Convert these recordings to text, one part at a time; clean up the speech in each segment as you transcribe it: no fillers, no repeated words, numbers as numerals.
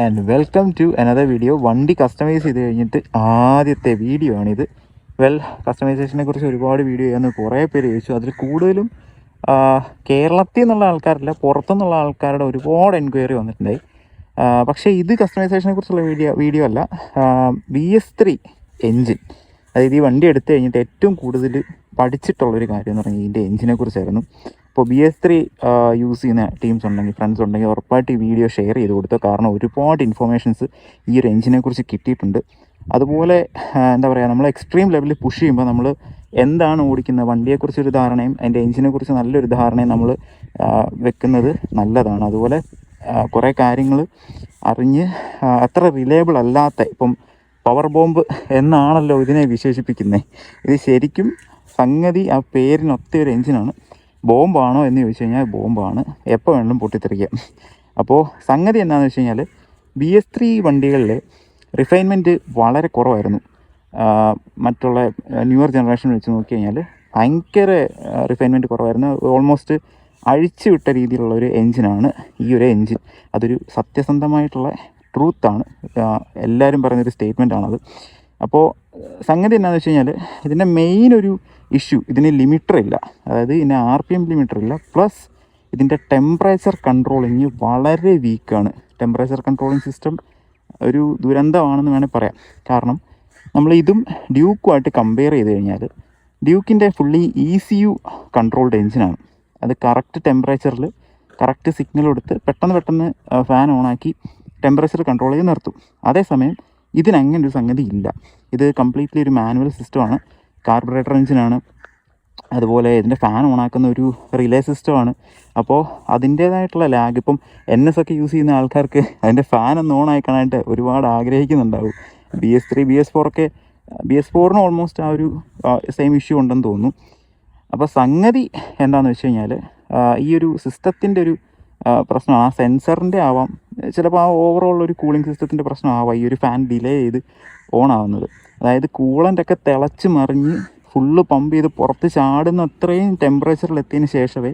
And welcome to another video. വണ്ടി customize ചെയ്ത് കഴിഞ്ഞിട്ട് ആദ്യത്തെ വീഡിയോ ആണിത്. കസ്റ്റമൈസേഷനെ കുറിച്ച് ഒരുപാട് വീഡിയോ ചെയ്യാമെന്ന് കുറേ പേര് ചോദിച്ചു. അതിൽ കൂടുതലും കേരളത്തിൽ നിന്നുള്ള ആൾക്കാരല്ല, പുറത്തുനിന്നുള്ള ആൾക്കാരുടെ ഒരുപാട് എൻക്വയറി വന്നിട്ടുണ്ടായി. പക്ഷേ ഇത് കസ്റ്റമൈസേഷനെ കുറിച്ചുള്ള വീഡിയോ അല്ല. BS3 എൻജിൻ, അതായത് ഈ വണ്ടി എടുത്തു കഴിഞ്ഞിട്ട് ഏറ്റവും കൂടുതൽ പഠിച്ചിട്ടുള്ളൊരു കാര്യം എന്ന് പറഞ്ഞാൽ ഇതിൻ്റെ എൻജിനെ കുറിച്ചായിരുന്നു. ഇപ്പോൾ BS3 യൂസ് ചെയ്യുന്ന ടീംസ് ഉണ്ടെങ്കിൽ, ഫ്രണ്ട്സ് ഉണ്ടെങ്കിൽ ഉറപ്പായിട്ട് ഈ വീഡിയോ ഷെയർ ചെയ്ത് കൊടുത്തു. കാരണം ഒരുപാട് ഇൻഫർമേഷൻസ് ഈ ഒരു എൻജിനെ കുറിച്ച് കിട്ടിയിട്ടുണ്ട്. അതുപോലെ എന്താ പറയുക, നമ്മൾ എക്സ്ട്രീം ലെവലിൽ പുഷ് ചെയ്യുമ്പോൾ നമ്മൾ എന്താണ് ഓടിക്കുന്നത്, വണ്ടിയെക്കുറിച്ചൊരു ധാരണയും അതിൻ്റെ എൻജിനെ കുറിച്ച് നല്ലൊരു ധാരണയും നമ്മൾ വെക്കുന്നത് നല്ലതാണ്. അതുപോലെ കുറേ കാര്യങ്ങൾ അറിഞ്ഞ് അത്ര റിലയബിൾ അല്ലാത്ത, ഇപ്പം പവർ ബോംബ് എന്നാണല്ലോ ഇതിനെ വിശേഷിപ്പിക്കുന്നത്. ഇത് ശരിക്കും സംഗതി ആ പേരിനൊത്ത ഒരു എൻജിനാണ്. ബോംബാണോ എന്ന് ചോദിച്ചു കഴിഞ്ഞാൽ ബോംബാണ്, എപ്പോൾ വേണമെങ്കിലും പൊട്ടിത്തെറിക്കാം. അപ്പോൾ സംഗതി എന്താണെന്ന് വെച്ച് കഴിഞ്ഞാൽ BS3 വണ്ടികളിൽ റിഫൈൻമെൻറ്റ് വളരെ കുറവായിരുന്നു. മറ്റുള്ള ന്യൂവർ ജനറേഷൻ വെച്ച് നോക്കി കഴിഞ്ഞാൽ ഭയങ്കര റിഫൈൻമെൻറ്റ് കുറവായിരുന്നു. ഓൾമോസ്റ്റ് അഴിച്ചു വിട്ട രീതിയിലുള്ള ഒരു എൻജിനാണ് ഈ ഒരു എൻജിൻ. അതൊരു സത്യസന്ധമായിട്ടുള്ള ട്രൂത്താണ്, എല്ലാവരും പറയുന്നൊരു സ്റ്റേറ്റ്മെൻറ്റാണത്. അപ്പോൾ സംഗതി എന്താണെന്ന് വെച്ച് കഴിഞ്ഞാൽ ഇതിൻ്റെ മെയിൻ ഒരു ഇഷ്യൂ, ഇതിന് ലിമിറ്റർ ഇല്ല. അതായത് ഇതിന് RPM ലിമിറ്റർ ഇല്ല. പ്ലസ് ഇതിൻ്റെ ടെമ്പറേച്ചർ കൺട്രോളിങ് വളരെ വീക്കാണ്. ടെമ്പറേച്ചർ കൺട്രോളിങ് സിസ്റ്റം ഒരു ദുരന്തമാണെന്ന് വേണമെങ്കിൽ പറയാം. കാരണം നമ്മൾ ഇതും ഡ്യൂക്കുമായിട്ട് കമ്പയർ ചെയ്ത് കഴിഞ്ഞാൽ ഡ്യൂക്കിൻ്റെ ഫുള്ളി ECU കൺട്രോൾഡ് എൻജിനാണ്. അത് കറക്റ്റ് ടെമ്പറേച്ചറിൽ കറക്റ്റ് സിഗ്നൽ കൊടുത്ത് പെട്ടെന്ന് ഫാൻ ഓണാക്കി ടെമ്പറേച്ചർ കൺട്രോൾ ചെയ്ത് നിർത്തും. അതേസമയം ഇതിനങ്ങനെ ഒരു സംഗതി ഇല്ല. ഇത് കംപ്ലീറ്റ്ലി ഒരു മാനുവൽ സിസ്റ്റമാണ്, കാർബറേറ്റർ എൻജിനാണ്. അതുപോലെ ഇതിൻ്റെ ഫാൻ ഓണാക്കുന്ന ഒരു റിലേ സിസ്റ്റമാണ്. അപ്പോൾ അതിൻ്റേതായിട്ടുള്ള ലാഗ്, ഇപ്പം NS ഒക്കെ യൂസ് ചെയ്യുന്ന ആൾക്കാർക്ക് അതിൻ്റെ ഫാൻ ഒന്ന് ഓൺ ആയിക്കാനായിട്ട് ഒരുപാട് ആഗ്രഹിക്കുന്നുണ്ടാവും. BS3 BS4ന് ഓൾമോസ്റ്റ് ആ ഒരു സെയിം ഇഷ്യൂ ഉണ്ടെന്ന് തോന്നുന്നു. അപ്പോൾ സംഗതി എന്താണെന്ന് വെച്ച് കഴിഞ്ഞാൽ ഈ ഒരു സിസ്റ്റത്തിൻ്റെ ഒരു പ്രശ്നമാണ്. ആ സെൻസറിൻ്റെ ആവാം, ചിലപ്പോൾ ആ ഓവറോൾ ഒരു കൂളിംഗ് സിസ്റ്റത്തിൻ്റെ പ്രശ്നമാവാം ഈ ഒരു ഫാൻ ഡിലേ ചെയ്ത് ഓൺ ആവുന്നത്. അതായത് കൂളൻ്റൊക്കെ തിളച്ച് മറിഞ്ഞ് ഫുള്ള് പമ്പ് ചെയ്ത് പുറത്ത് ചാടുന്ന അത്രയും ടെമ്പറേച്ചറിൽ എത്തിയതിന് ശേഷമേ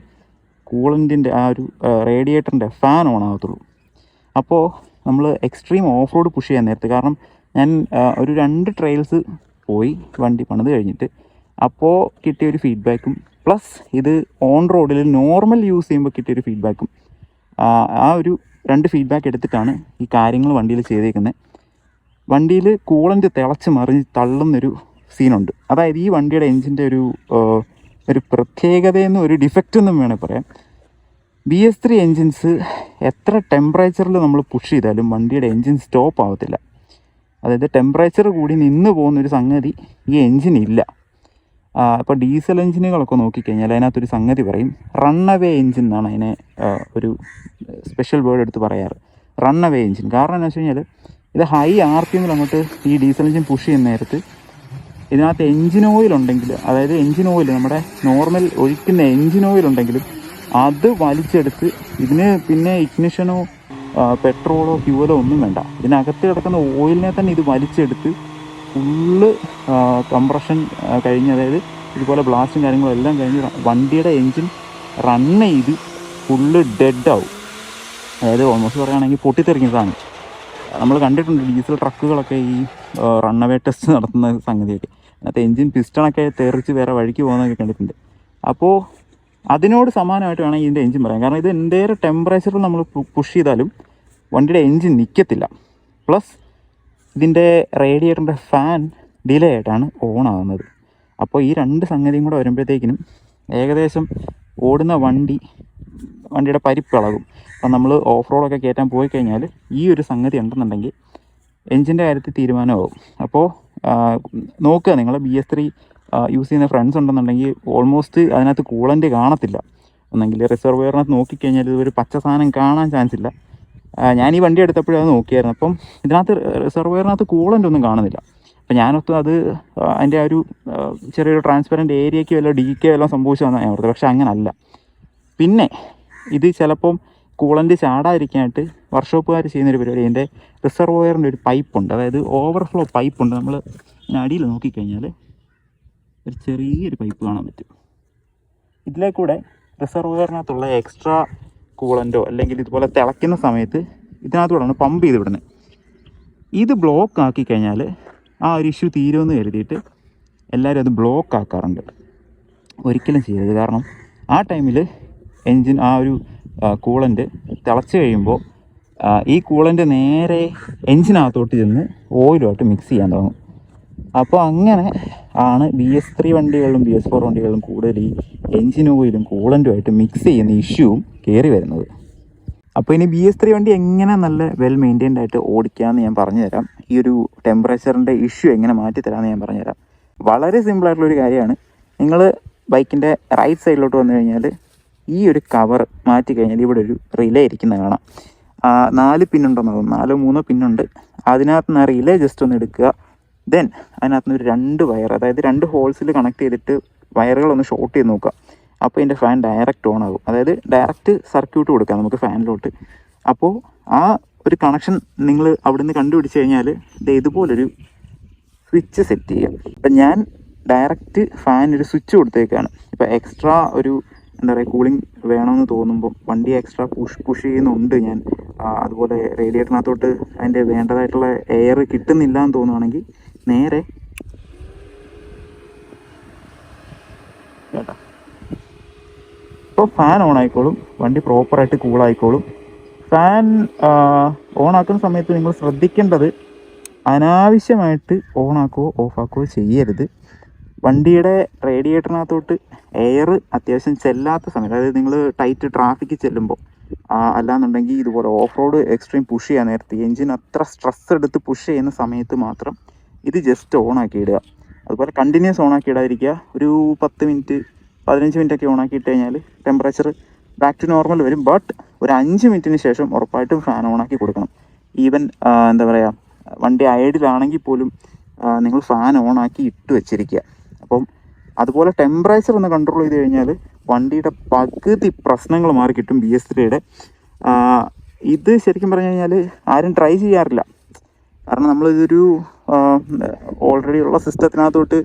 കൂളൻറ്റിൻ്റെ ആ ഒരു റേഡിയേറ്ററിൻ്റെ ഫാൻ ഓൺ ആകത്തുള്ളൂ. അപ്പോൾ നമ്മൾ എക്സ്ട്രീം ഓഫ് റോഡ് പുഷ് ചെയ്യാൻ നേരത്ത്, കാരണം ഞാൻ ഒരു 2 ട്രയൽസ് പോയി വണ്ടി പണിത് കഴിഞ്ഞിട്ട്, അപ്പോൾ കിട്ടിയൊരു ഫീഡ്ബാക്കും പ്ലസ് ഇത് ഓൺ റോഡിൽ നോർമൽ യൂസ് ചെയ്യുമ്പോൾ കിട്ടിയൊരു ഫീഡ്ബാക്കും, ആ ഒരു 2 ഫീഡ്ബാക്ക് എടുത്തിട്ടാണ് ഈ കാര്യങ്ങൾ വണ്ടിയിൽ ചെയ്തേക്കുന്നത്. വണ്ടിയിൽ കൂളൻ്റ് തിളച്ച് മറിഞ്ഞ് തള്ളുന്നൊരു സീനുണ്ട്. അതായത് ഈ വണ്ടിയുടെ എൻജിൻ്റെ ഒരു പ്രത്യേകതയെന്നും ഒരു ഡിഫക്റ്റ് എന്നും വേണേൽ പറയാം. BS3 എൻജിൻസ് എത്ര ടെമ്പറേച്ചറിൽ നമ്മൾ പുഷ് ചെയ്താലും വണ്ടിയുടെ എൻജിൻ സ്റ്റോപ്പ് ആവത്തില്ല. അതായത് ടെമ്പറേച്ചർ കൂടി നിന്ന് പോകുന്നൊരു സംഗതി ഈ എൻജിനില്ല. ഇപ്പോൾ ഡീസൽ എൻജിനുകളൊക്കെ നോക്കിക്കഴിഞ്ഞാൽ അതിനകത്തൊരു സംഗതി പറയും, റൺ അവേ എൻജിൻ എന്നാണ് അതിനെ ഒരു സ്പെഷ്യൽ വേർഡ് എടുത്ത് പറയാറ്, റൺ അവേ എൻജിൻ. കാരണം എന്താ വെച്ച് കഴിഞ്ഞാൽ ഇത് ഹൈ RPMൽ അങ്ങോട്ട് ഈ ഡീസൽ എൻജിൻ പുഷ് ചെയ്യുന്ന നേരത്ത് ഇതിനകത്ത് എൻജിൻ ഓയിൽ ഉണ്ടെങ്കിൽ, അതായത് എൻജിൻ ഓയിൽ നമ്മുടെ നോർമൽ ഒഴിക്കുന്ന എൻജിൻ ഓയിൽ ഉണ്ടെങ്കിലും അത് വലിച്ചെടുത്ത് ഇതിന് പിന്നെ ഇഗ്നിഷനോ പെട്രോളോ ഫ്യൂവലോ ഒന്നും വേണ്ട, ഇതിനകത്ത് കിടക്കുന്ന ഓയിലിനെ തന്നെ ഇത് വലിച്ചെടുത്ത് ഫുള്ള് കംപ്രഷൻ കഴിഞ്ഞ്, അതായത് ഇതുപോലെ ബ്ലാസ്റ്റും കാര്യങ്ങളും എല്ലാം കഴിഞ്ഞ് വണ്ടിയുടെ എൻജിൻ റൺ ചെയ്ത് ഫുള്ള് ഡെഡാവും. അതായത് ഓൾമോസ്റ്റ് പറയുകയാണെങ്കിൽ പൊട്ടിത്തെറിക്കുന്നതാണ്. നമ്മൾ കണ്ടിട്ടുണ്ട് ഡീസൽ ട്രക്കുകളൊക്കെ ഈ റണ്ണവേ ടെസ്റ്റ് നടത്തുന്ന സംഗതിയൊക്കെ, അതിനകത്ത് എൻജിൻ പിസ്റ്റണൊക്കെ തെറിച്ച് വേറെ വഴിക്ക് പോകുന്നതൊക്കെ കണ്ടിട്ടുണ്ട്. അപ്പോൾ അതിനോട് സമാനമായിട്ട് വേണം ഇതിൻ്റെ എൻജിൻ പറയാം. കാരണം ഇത് എന്തേറെ ടെമ്പറേച്ചറിൽ നമ്മൾ പുഷ് ചെയ്താലും വണ്ടിയുടെ എൻജിൻ നിൽക്കത്തില്ല. പ്ലസ് ഇതിൻ്റെ റേഡിയേറ്ററിൻ്റെ ഫാൻ ഡിലേ ആയിട്ടാണ് ഓൺ ആകുന്നത്. അപ്പോൾ ഈ 2 സംഗതിയും കൂടെ വരുമ്പോഴത്തേക്കിനും ഏകദേശം ഓടുന്ന വണ്ടിയുടെ പരിപ്പിളകും. അപ്പം നമ്മൾ ഓഫ് റോഡൊക്കെ കയറ്റാൻ പോയി കഴിഞ്ഞാൽ ഈ ഒരു സംഗതി ഉണ്ടെന്നുണ്ടെങ്കിൽ എൻജിൻ്റെ കാര്യത്തിൽ തീരുമാനമാകും. അപ്പോൾ നോക്കുക, നിങ്ങൾ BS3 യൂസ് ചെയ്യുന്ന ഫ്രണ്ട്സ് ഉണ്ടെന്നുണ്ടെങ്കിൽ ഓൾമോസ്റ്റ് അതിനകത്ത് കൂളൻ്റ് കാണത്തില്ല. ഒന്നെങ്കിൽ റിസർവെയറിനകത്ത് നോക്കിക്കഴിഞ്ഞാൽ ഇതൊരു പച്ച സാധനം കാണാൻ ചാൻസ് ഇല്ല. ഞാൻ ഈ വണ്ടി എടുത്തപ്പോഴും അത് നോക്കിയായിരുന്നു. അപ്പം ഇതിനകത്ത് റിസർവെയറിനകത്ത് കൂളൻ്റ് ഒന്നും കാണുന്നില്ല. അപ്പം ഞാനൊത്ത് അത് അതിൻ്റെ ഒരു ചെറിയൊരു ട്രാൻസ്പെറൻറ്റ് ഏരിയയ്ക്ക് വല്ല ഡീക്കോ എല്ലാം സംഭവിച്ചതെന്നാണ് ഞാൻ ഓർത്തത്. പക്ഷേ അങ്ങനല്ല. പിന്നെ ഇത് ചിലപ്പം കൂളൻ്റ് ചാടാതിരിക്കാനായിട്ട് വർക്ക്ഷോപ്പുകാർ ചെയ്യുന്നൊരു പരിപാടി, അതിൻ്റെ റിസർവോയറിൻ്റെ ഒരു പൈപ്പുണ്ട്, അതായത് ഓവർഫ്ലോ പൈപ്പുണ്ട്. നമ്മൾ അടിയിൽ നോക്കിക്കഴിഞ്ഞാൽ ഒരു ചെറിയൊരു പൈപ്പ് കാണാൻ പറ്റും. ഇതിലേക്കൂടെ റിസർവോയറിനകത്തുള്ള എക്സ്ട്രാ കൂളൻ്റോ അല്ലെങ്കിൽ ഇതുപോലെ തിളയ്ക്കുന്ന സമയത്ത് ഇതിനകത്തൂടെയാണ് പമ്പ് ചെയ്ത് വിടുന്നത്. ഇത് ബ്ലോക്ക് ആക്കി കഴിഞ്ഞാൽ ആ ഒരു ഇഷ്യൂ തീരുമെന്ന് കരുതിയിട്ട് എല്ലാവരും അത് ബ്ലോക്ക് ആക്കാറുണ്ട്. ഒരിക്കലും ചെയ്യരുത്. കാരണം ആ ടൈമിൽ എൻജിൻ ആ ഒരു കൂളൻ്റ് തിളച്ച് കഴിയുമ്പോൾ ഈ കൂളൻ്റ് നേരെ എൻജിനകത്തോട്ട് ചെന്ന് ഓയിലുമായിട്ട് മിക്സ് ചെയ്യാൻ തുടങ്ങും. അപ്പോൾ അങ്ങനെ ആണ് BS3 വണ്ടികളിലും BS4 വണ്ടികളിലും കൂടുതൽ ഈ എൻജിൻ ഓയിലും കൂളൻറ്റുമായിട്ട് മിക്സ് ചെയ്യുന്ന ഇഷ്യൂവും കയറി വരുന്നത്. അപ്പോൾ ഇനി BS3 വണ്ടി എങ്ങനെ നല്ല വെൽ മെയിൻറ്റൈൻഡ് ആയിട്ട് ഓടിക്കാമെന്ന് ഞാൻ പറഞ്ഞുതരാം. ഈ ഒരു ടെമ്പറേച്ചറിൻ്റെ ഇഷ്യൂ എങ്ങനെ മാറ്റിത്തരാമെന്ന് ഞാൻ പറഞ്ഞുതരാം. വളരെ സിമ്പിളായിട്ടുള്ളൊരു കാര്യമാണ്. നിങ്ങൾ ബൈക്കിൻ്റെ റൈറ്റ് സൈഡിലോട്ട് വന്നു കഴിഞ്ഞാൽ ഈ ഒരു കവർ മാറ്റി കഴിഞ്ഞാൽ ഇവിടെ ഒരു റിലേ ഇരിക്കുന്നത് കാണാം. 4 പിന്നുണ്ടെന്ന് തോന്നുന്നു, 4-3 പിന്നുണ്ട്. അതിനകത്ത് നിന്ന് ആ റിലേ ജസ്റ്റ് ഒന്ന് എടുക്കുക. ദെൻ അതിനകത്ത് നിന്ന് ഒരു 2 വയർ, അതായത് 2 ഹോൾസിൽ കണക്ട് ചെയ്തിട്ട് വയറുകളൊന്ന് ഷോർട്ട് ചെയ്ത് നോക്കുക. അപ്പോൾ ഇതിൻ്റെ ഫാൻ ഡയറക്റ്റ് ഓൺ ആകും. അതായത് ഡയറക്റ്റ് സർക്യൂട്ട് കൊടുക്കാം നമുക്ക് ഫാനിലോട്ട്. അപ്പോൾ ആ ഒരു കണക്ഷൻ നിങ്ങൾ അവിടെ നിന്ന് കണ്ടുപിടിച്ച് കഴിഞ്ഞാൽ ഇതുപോലൊരു സ്വിച്ച് സെറ്റ് ചെയ്യാം. ഇപ്പം ഞാൻ ഡയറക്റ്റ് ഫാൻ ഒരു സ്വിച്ച് കൊടുത്തേക്കാണ്. ഇപ്പോൾ എക്സ്ട്രാ ഒരു എന്താ പറയുക കൂളിംഗ് വേണമെന്ന് തോന്നുമ്പോൾ വണ്ടി എക്സ്ട്രാ പുഷ് ചെയ്യുന്നുണ്ട് ഞാൻ, അതുപോലെ റേഡിയേറ്ററിനകത്തോട്ട് അതിൻ്റെ വേണ്ടതായിട്ടുള്ള എയർ കിട്ടുന്നില്ല എന്ന് തോന്നുവാണെങ്കിൽ നേരെ കേട്ടോ ഇപ്പോൾ ഫാൻ ഓൺ ആയിക്കോളും, വണ്ടി പ്രോപ്പറായിട്ട് കൂളായിക്കോളും. ഫാൻ ഓണാക്കുന്ന സമയത്ത് നിങ്ങൾ ശ്രദ്ധിക്കേണ്ടത് അനാവശ്യമായിട്ട് ഓണാക്കുകയോ ഓഫാക്കുകയോ ചെയ്യരുത്. വണ്ടിയുടെ റേഡിയേറ്ററിനകത്തോട്ട് എയർ അത്യാവശ്യം ചെല്ലാത്ത സമയത്ത്, അതായത് നിങ്ങൾ ടൈറ്റ് ട്രാഫിക്കിൽ ചെല്ലുമ്പോൾ, അല്ലാന്നുണ്ടെങ്കിൽ ഇതുപോലെ ഓഫ് റോഡ് എക്സ്ട്രീം പുഷ് ചെയ്യാൻ നേരത്തെ എൻജിൻ അത്ര സ്ട്രെസ് എടുത്ത് പുഷ് ചെയ്യുന്ന സമയത്ത് മാത്രം ഇത് ജസ്റ്റ് ഓണാക്കി ഇടുക. അതുപോലെ കണ്ടിന്യൂസ് ഓണാക്കി ഇടാതിരിക്കുക. ഒരു 10 മിനിറ്റ് 15 മിനിറ്റൊക്കെ ഓണാക്കിയിട്ട് കഴിഞ്ഞാൽ ടെമ്പറേച്ചർ ബാക്ക് ടു നോർമൽ വരും. ബട്ട് ഒരു 5 മിനിറ്റിന് ശേഷം ഉറപ്പായിട്ടും ഫാൻ ഓണാക്കി കൊടുക്കണം. ഈവൻ എന്താ പറയുക വണ്ടി ഐഡിലാണെങ്കിൽ പോലും നിങ്ങൾ ഫാൻ ഓണാക്കി ഇട്ട് വെച്ചിരിക്കുക. അപ്പം അതുപോലെ ടെമ്പറേച്ചർ ഒന്ന് കൺട്രോൾ ചെയ്ത് കഴിഞ്ഞാൽ വണ്ടിയുടെ പകുതി പ്രശ്നങ്ങൾ മാറി കിട്ടും. BS3യുടെ ഇത് ശരിക്കും പറഞ്ഞു കഴിഞ്ഞാൽ ആരും ട്രൈ ചെയ്യാറില്ല. കാരണം നമ്മളിതൊരു ഓൾറെഡി ഉള്ള സിസ്റ്റത്തിനകത്തോട്ട്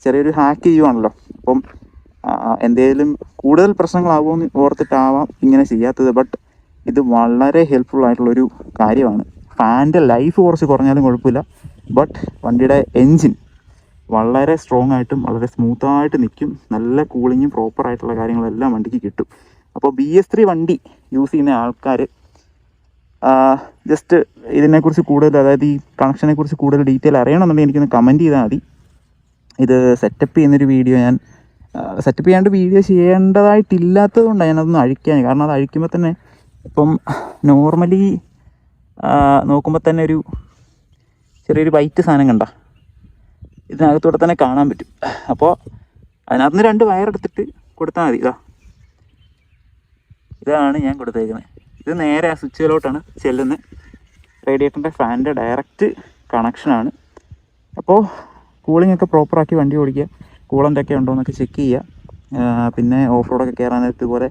ചെറിയൊരു ഹാക്ക് ചെയ്യുവാണല്ലോ. അപ്പം എന്തെങ്കിലും കൂടുതൽ പ്രശ്നങ്ങളാവുമെന്ന് ഓർത്തിട്ടാവാം ഇങ്ങനെ ചെയ്യാത്തത്. ബട്ട് ഇത് വളരെ ഹെൽപ്ഫുൾ ആയിട്ടുള്ളൊരു കാര്യമാണ്. ഫാനിൻ്റെ ലൈഫ് കുറച്ച് കുറഞ്ഞാലും കുഴപ്പമില്ല, ബട്ട് വണ്ടിയുടെ എൻജിൻ വളരെ സ്ട്രോങ് ആയിട്ടും വളരെ സ്മൂത്തായിട്ട് നിൽക്കും. നല്ല കൂളിങ്ങും പ്രോപ്പറായിട്ടുള്ള കാര്യങ്ങളെല്ലാം വണ്ടിക്ക് കിട്ടും. അപ്പോൾ BS3 വണ്ടി യൂസ് ചെയ്യുന്ന ആൾക്കാർ ജസ്റ്റ് ഇതിനെക്കുറിച്ച് കൂടുതൽ, അതായത് ഈ കണക്ഷനെ കുറിച്ച് കൂടുതൽ ഡീറ്റെയിൽ അറിയണമെന്നുണ്ടെങ്കിൽ എനിക്കൊന്ന് കമൻറ്റ് ചെയ്താൽ മതി. ഇത് സെറ്റപ്പ് ചെയ്യുന്നൊരു വീഡിയോ ഞാൻ സെറ്റപ്പ് ചെയ്യാണ്ട് വീഡിയോ ചെയ്യേണ്ടതായിട്ടില്ലാത്തത് കൊണ്ടാണ് ഞാനതൊന്ന് അഴിക്കാൻ. കാരണം അത് അഴിക്കുമ്പോൾ തന്നെ ഇപ്പം നോർമലി നോക്കുമ്പോൾ തന്നെ ഒരു ചെറിയൊരു വൈറ്റ് സാധനം കണ്ട ഇതിനകത്തൂടെ തന്നെ കാണാൻ പറ്റും. അപ്പോൾ അതിനകത്ത് നിന്ന് 2 വയർ എടുത്തിട്ട് കൊടുത്താൽ മതി. ഇതാണ് ഞാൻ കൊടുത്തേക്കുന്നത്. ഇത് നേരെ ആ സ്വിച്ചുകളിലോട്ടാണ് ചെല്ലുന്നത്. റേഡിയേറ്ററിൻ്റെ ഫാനിൻ്റെ ഡയറക്റ്റ് കണക്ഷനാണ്. അപ്പോൾ കൂളിംഗ് ഒക്കെ പ്രോപ്പറാക്കി വണ്ടി ഓടിക്കുക. കൂളൻ്റൊക്കെ ഉണ്ടോ എന്നൊക്കെ ചെക്ക് ചെയ്യുക. പിന്നെ ഓഫ് റോഡൊക്കെ കയറാൻ നേരത്ത് ഇതുപോലെ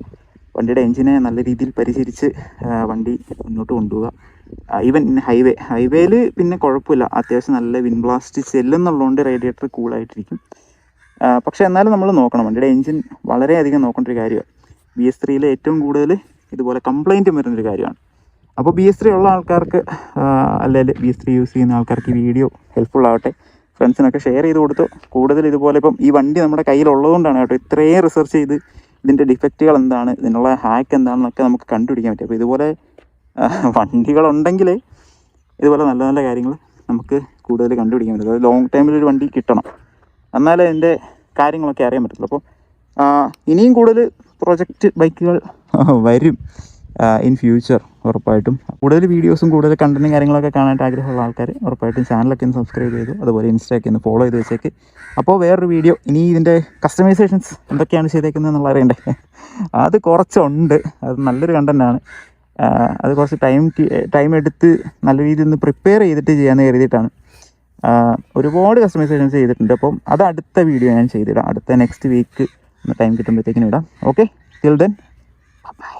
വണ്ടിയുടെ എൻജിനെ നല്ല രീതിയിൽ പരിശീലിച്ച് വണ്ടി മുന്നോട്ട് കൊണ്ടുപോവുക. ഈവൻ ഹൈവേയിൽ പിന്നെ കുഴപ്പമില്ല, അത്യാവശ്യം നല്ല വിൻ ബ്ലാസ്റ്റ് ചെല്ലുന്നുള്ളതുകൊണ്ട് റേഡിയേറ്റർ കൂളായിട്ടിരിക്കും. പക്ഷേ എന്നാലും നമ്മൾ നോക്കണം, വണ്ടിയുടെ എൻജിൻ വളരെയധികം നോക്കേണ്ട ഒരു കാര്യമാണ്. BS3യിൽ ഏറ്റവും കൂടുതൽ ഇതുപോലെ കംപ്ലൈൻറ്റും വരുന്നൊരു കാര്യമാണ്. അപ്പോൾ BS3 ഉള്ള ആൾക്കാർക്ക് അല്ലെങ്കിൽ BS3 യൂസ് ചെയ്യുന്ന ആൾക്കാർക്ക് ഈ വീഡിയോ ഹെൽപ്ഫുൾ ആവട്ടെ. ഫ്രണ്ട്സിനൊക്കെ ഷെയർ ചെയ്ത് കൊടുത്തു. കൂടുതൽ ഇതുപോലെ ഇപ്പം ഈ വണ്ടി നമ്മുടെ കയ്യിലുള്ളതുകൊണ്ടാണ് കേട്ടോ ഇത്രയും റിസർച്ച് ചെയ്ത് ഇതിൻ്റെ ഡിഫക്റ്റുകൾ എന്താണ്, ഇതിനുള്ള ഹാക്ക് എന്താണെന്നൊക്കെ നമുക്ക് കണ്ടുപിടിക്കാൻ പറ്റും. അപ്പോൾ ഇതുപോലെ വണ്ടികളുണ്ടെങ്കിൽ ഇതുപോലെ നല്ല നല്ല കാര്യങ്ങൾ നമുക്ക് കൂടുതൽ കണ്ടുപിടിക്കാൻ പറ്റും. അതായത് ലോങ് ടൈമിലൊരു വണ്ടി കിട്ടണം, എന്നാലേ അതിൻ്റെ കാര്യങ്ങളൊക്കെ അറിയാൻ പറ്റുള്ളൂ. അപ്പോൾ ഇനിയും കൂടുതൽ പ്രൊജക്റ്റ് ബൈക്കുകൾ വരും ഇൻ ഫ്യൂച്ചർ ഉറപ്പായിട്ടും. കൂടുതൽ വീഡിയോസും കൂടുതൽ കണ്ടൻറ്റും കാര്യങ്ങളൊക്കെ കാണാനായിട്ട് ആഗ്രഹമുള്ള ആൾക്കാർ ഉറപ്പായിട്ടും ചാനലൊക്കെ ഒന്ന് സബ്സ്ക്രൈബ് ചെയ്തു, അതുപോലെ ഇൻസ്റ്റയൊക്കെ ഒന്ന് ഫോളോ ചെയ്ത് വെച്ചേക്ക്. അപ്പോൾ വേറൊരു വീഡിയോ, ഇനി ഇതിൻ്റെ കസ്റ്റമൈസേഷൻസ് എന്തൊക്കെയാണ് ചെയ്തേക്കുന്നത് എന്നുള്ള അറിയണ്ടേ, അത് കുറച്ചുണ്ട്. അത് നല്ലൊരു കണ്ടൻറ്റാണ്. അത് കുറച്ച് ടൈം എടുത്ത് നല്ല രീതിയിൽ ഒന്ന് പ്രിപ്പയർ ചെയ്തിട്ട് ചെയ്യാമെന്ന് കരുതിയിട്ടാണ്. ഒരുപാട് കസ്റ്റമൈസേഷൻസ് ചെയ്തിട്ടുണ്ട്. അപ്പം അത് അടുത്ത വീഡിയോ ഞാൻ ചെയ്തിടാം. അടുത്ത നെക്സ്റ്റ് വീക്ക് ടൈം കിട്ടുമ്പോഴത്തേക്കിനും ഇടാം. Okay, till then bye.